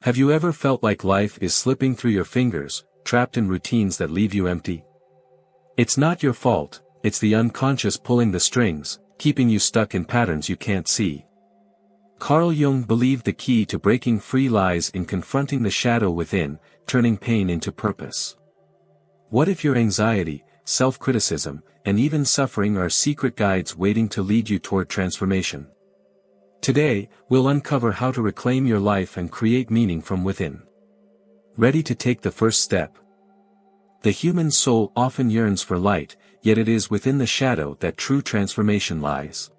Have you ever felt like life is slipping through your fingers, trapped in routines that leave you empty? It's not your fault, it's the unconscious pulling the strings, keeping you stuck in patterns you can't see. Carl Jung believed the key to breaking free lies in confronting the shadow within, turning pain into purpose. What if your anxiety, self-criticism, and even suffering are secret guides waiting to lead you toward transformation? Today, we'll uncover how to reclaim your life and create meaning from within. Ready to take the first step? The human soul often yearns for light, yet it is within the shadow that true transformation lies.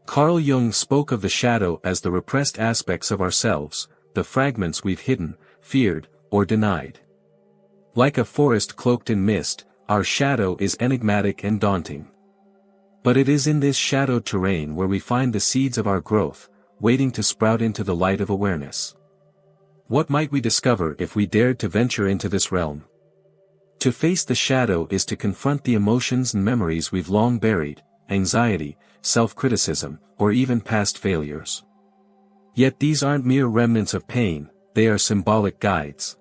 Carl Jung spoke of the shadow as the repressed aspects of ourselves, the fragments we've hidden, feared, or denied. Like a forest cloaked in mist, our shadow is enigmatic and daunting. But it is in this shadowed terrain where we find the seeds of our growth, waiting to sprout into the light of awareness. What might we discover if we dared to venture into this realm? To face the shadow is to confront the emotions and memories we've long buried, anxiety, self-criticism, or even past failures. Yet these aren't mere remnants of pain, they are symbolic guides.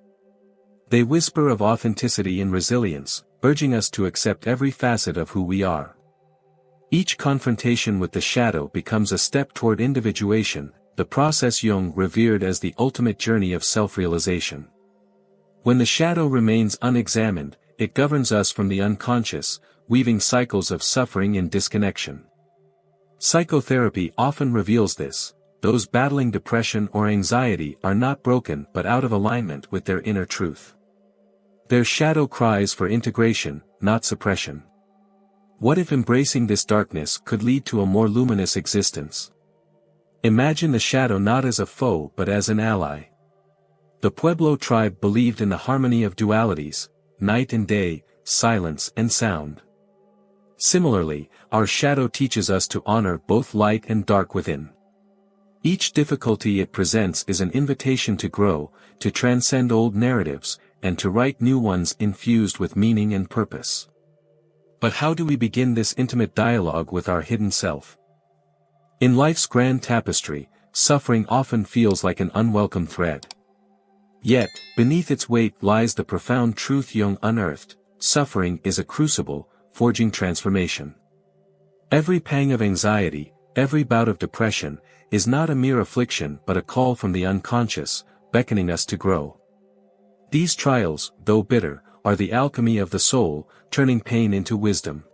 They whisper of authenticity and resilience, urging us to accept every facet of who we are. Each confrontation with the shadow becomes a step toward individuation, the process Jung revered as the ultimate journey of self-realization. When the shadow remains unexamined, it governs us from the unconscious, weaving cycles of suffering and disconnection. Psychotherapy often reveals this: those battling depression or anxiety are not broken but out of alignment with their inner truth. Their shadow cries for integration, not suppression. What if embracing this darkness could lead to a more luminous existence? Imagine the shadow not as a foe but as an ally. The Pueblo tribe believed in the harmony of dualities, night and day, silence and sound. Similarly, our shadow teaches us to honor both light and dark within. Each difficulty it presents is an invitation to grow, to transcend old narratives, and to write new ones infused with meaning and purpose. But how do we begin this intimate dialogue with our hidden self? In life's grand tapestry, suffering often feels like an unwelcome thread. Yet, beneath its weight lies the profound truth Jung unearthed: suffering is a crucible, forging transformation. Every pang of anxiety, every bout of depression, is not a mere affliction but a call from the unconscious, beckoning us to grow. These trials, though bitter, are the alchemy of the soul, turning pain into wisdom.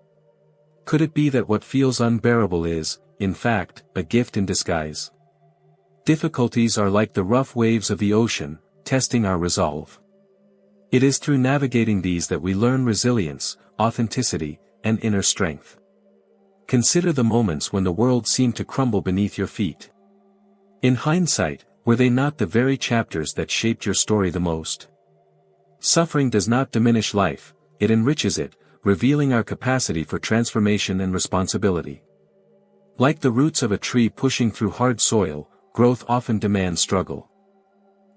Could it be that what feels unbearable is, in fact, a gift in disguise? Difficulties are like the rough waves of the ocean, testing our resolve. It is through navigating these that we learn resilience, authenticity, and inner strength. Consider the moments when the world seemed to crumble beneath your feet. In hindsight, were they not the very chapters that shaped your story the most? Suffering does not diminish life, it enriches it, revealing our capacity for transformation and responsibility. Like the roots of a tree pushing through hard soil, growth often demands struggle.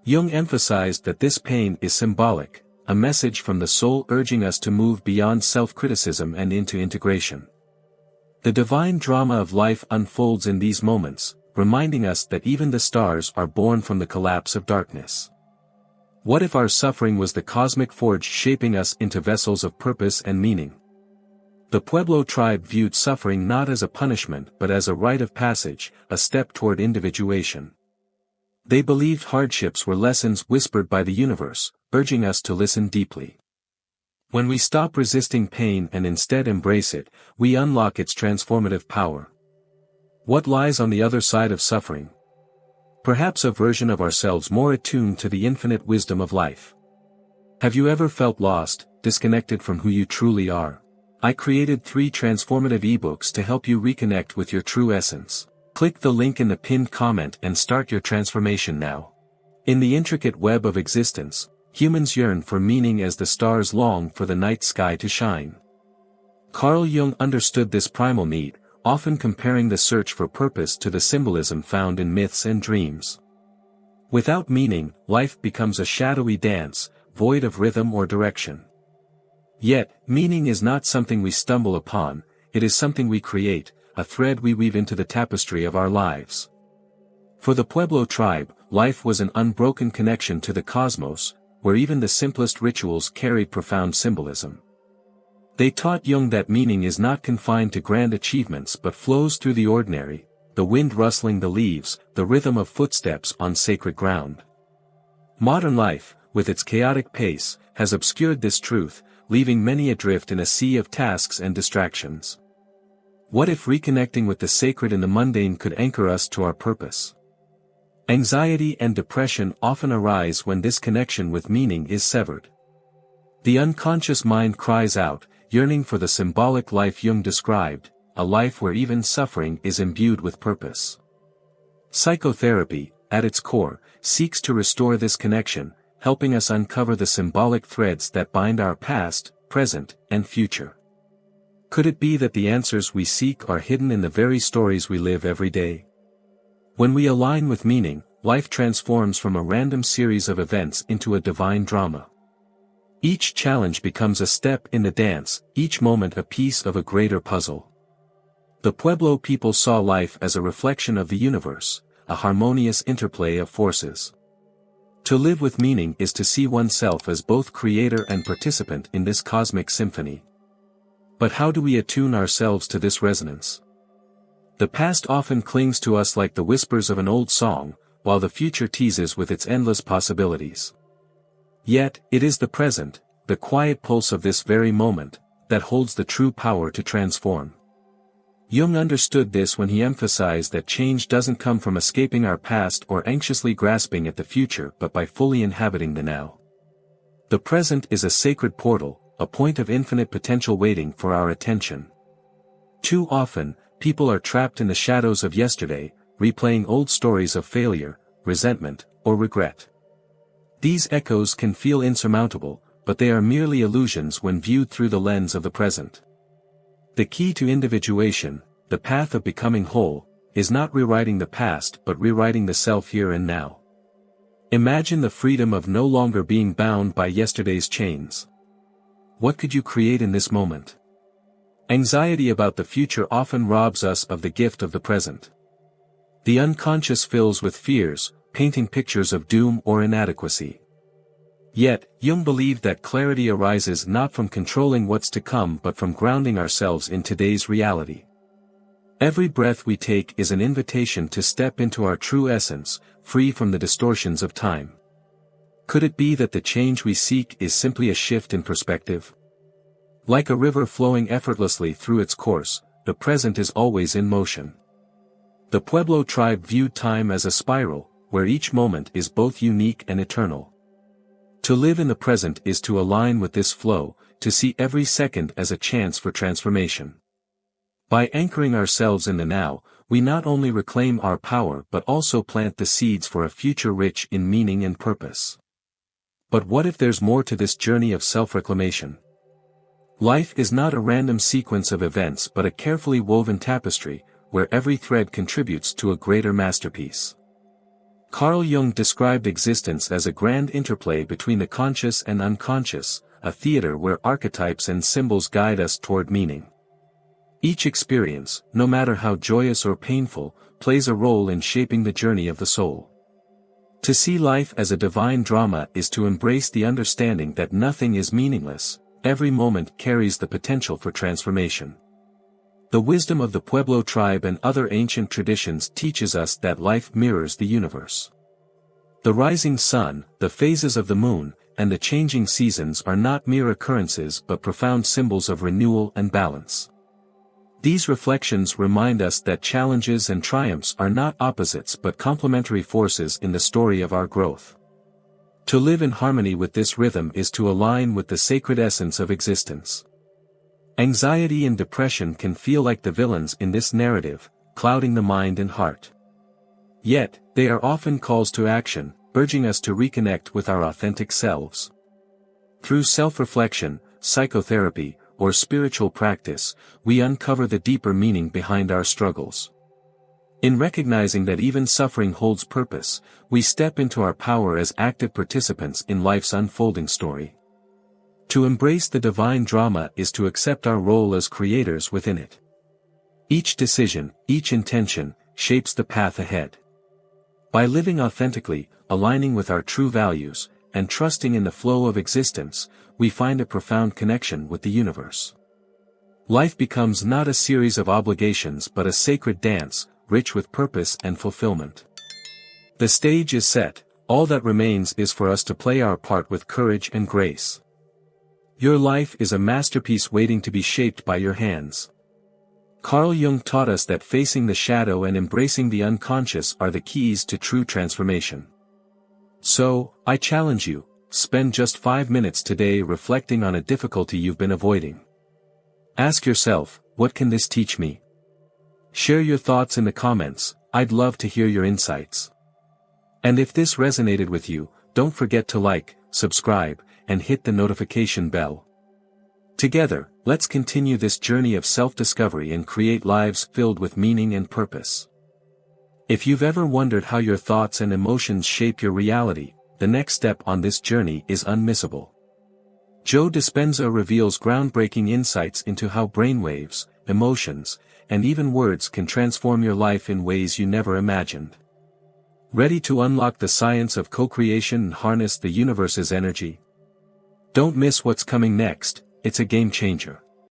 Jung emphasized that this pain is symbolic, a message from the soul urging us to move beyond self-criticism and into integration. The divine drama of life unfolds in these moments, reminding us that even the stars are born from the collapse of darkness. What if our suffering was the cosmic forge shaping us into vessels of purpose and meaning? The Pueblo tribe viewed suffering not as a punishment but as a rite of passage, a step toward individuation. They believed hardships were lessons whispered by the universe, urging us to listen deeply. When we stop resisting pain and instead embrace it, we unlock its transformative power. What lies on the other side of suffering? Perhaps a version of ourselves more attuned to the infinite wisdom of life. Have you ever felt lost, disconnected from who you truly are? I created 3 transformative ebooks to help you reconnect with your true essence. Click the link in the pinned comment and start your transformation now. In the intricate web of existence, humans yearn for meaning as the stars long for the night sky to shine. Carl Jung understood this primal need, often comparing the search for purpose to the symbolism found in myths and dreams. Without meaning, life becomes a shadowy dance, void of rhythm or direction. Yet, meaning is not something we stumble upon, it is something we create, a thread we weave into the tapestry of our lives. For the Pueblo tribe, life was an unbroken connection to the cosmos, where even the simplest rituals carried profound symbolism. They taught Jung that meaning is not confined to grand achievements but flows through the ordinary, the wind rustling the leaves, the rhythm of footsteps on sacred ground. Modern life, with its chaotic pace, has obscured this truth, leaving many adrift in a sea of tasks and distractions. What if reconnecting with the sacred in the mundane could anchor us to our purpose? Anxiety and depression often arise when this connection with meaning is severed. The unconscious mind cries out, yearning for the symbolic life Jung described, a life where even suffering is imbued with purpose. Psychotherapy, at its core, seeks to restore this connection, helping us uncover the symbolic threads that bind our past, present, and future. Could it be that the answers we seek are hidden in the very stories we live every day? When we align with meaning, life transforms from a random series of events into a divine drama. Each challenge becomes a step in the dance, each moment a piece of a greater puzzle. The Pueblo people saw life as a reflection of the universe, a harmonious interplay of forces. To live with meaning is to see oneself as both creator and participant in this cosmic symphony. But how do we attune ourselves to this resonance? The past often clings to us like the whispers of an old song, while the future teases with its endless possibilities. Yet, it is the present, the quiet pulse of this very moment, that holds the true power to transform. Jung understood this when he emphasized that change doesn't come from escaping our past or anxiously grasping at the future but by fully inhabiting the now. The present is a sacred portal, a point of infinite potential waiting for our attention. Too often, people are trapped in the shadows of yesterday, replaying old stories of failure, resentment, or regret. These echoes can feel insurmountable, but they are merely illusions when viewed through the lens of the present. The key to individuation, the path of becoming whole, is not rewriting the past but rewriting the self here and now. Imagine the freedom of no longer being bound by yesterday's chains. What could you create in this moment? Anxiety about the future often robs us of the gift of the present. The unconscious fills with fears, painting pictures of doom or inadequacy. Yet, Jung believed that clarity arises not from controlling what's to come but from grounding ourselves in today's reality. Every breath we take is an invitation to step into our true essence, free from the distortions of time. Could it be that the change we seek is simply a shift in perspective? Like a river flowing effortlessly through its course, the present is always in motion. The Pueblo tribe viewed time as a spiral, where each moment is both unique and eternal. To live in the present is to align with this flow, to see every second as a chance for transformation. By anchoring ourselves in the now, we not only reclaim our power but also plant the seeds for a future rich in meaning and purpose. But what if there's more to this journey of self-reclamation? Life is not a random sequence of events but a carefully woven tapestry, where every thread contributes to a greater masterpiece. Carl Jung described existence as a grand interplay between the conscious and unconscious, a theater where archetypes and symbols guide us toward meaning. Each experience, no matter how joyous or painful, plays a role in shaping the journey of the soul. To see life as a divine drama is to embrace the understanding that nothing is meaningless, every moment carries the potential for transformation. The wisdom of the Pueblo tribe and other ancient traditions teaches us that life mirrors the universe. The rising sun, the phases of the moon, and the changing seasons are not mere occurrences but profound symbols of renewal and balance. These reflections remind us that challenges and triumphs are not opposites but complementary forces in the story of our growth. To live in harmony with this rhythm is to align with the sacred essence of existence. Anxiety and depression can feel like the villains in this narrative, clouding the mind and heart. Yet, they are often calls to action, urging us to reconnect with our authentic selves. Through self-reflection, psychotherapy, or spiritual practice, we uncover the deeper meaning behind our struggles. In recognizing that even suffering holds purpose, we step into our power as active participants in life's unfolding story. To embrace the divine drama is to accept our role as creators within it. Each decision, each intention, shapes the path ahead. By living authentically, aligning with our true values, and trusting in the flow of existence, we find a profound connection with the universe. Life becomes not a series of obligations but a sacred dance, rich with purpose and fulfillment. The stage is set, all that remains is for us to play our part with courage and grace. Your life is a masterpiece waiting to be shaped by your hands. Carl Jung taught us that facing the shadow and embracing the unconscious are the keys to true transformation. So, I challenge you, spend just 5 minutes today reflecting on a difficulty you've been avoiding. Ask yourself, what can this teach me? Share your thoughts in the comments, I'd love to hear your insights. And if this resonated with you, don't forget to like, subscribe, and hit the notification bell. Together, let's continue this journey of self-discovery and create lives filled with meaning and purpose. If you've ever wondered how your thoughts and emotions shape your reality, the next step on this journey is unmissable. Joe Dispenza reveals groundbreaking insights into how brainwaves, emotions, and even words can transform your life in ways you never imagined. Ready to unlock the science of co-creation and harness the universe's energy? Don't miss what's coming next, it's a game changer.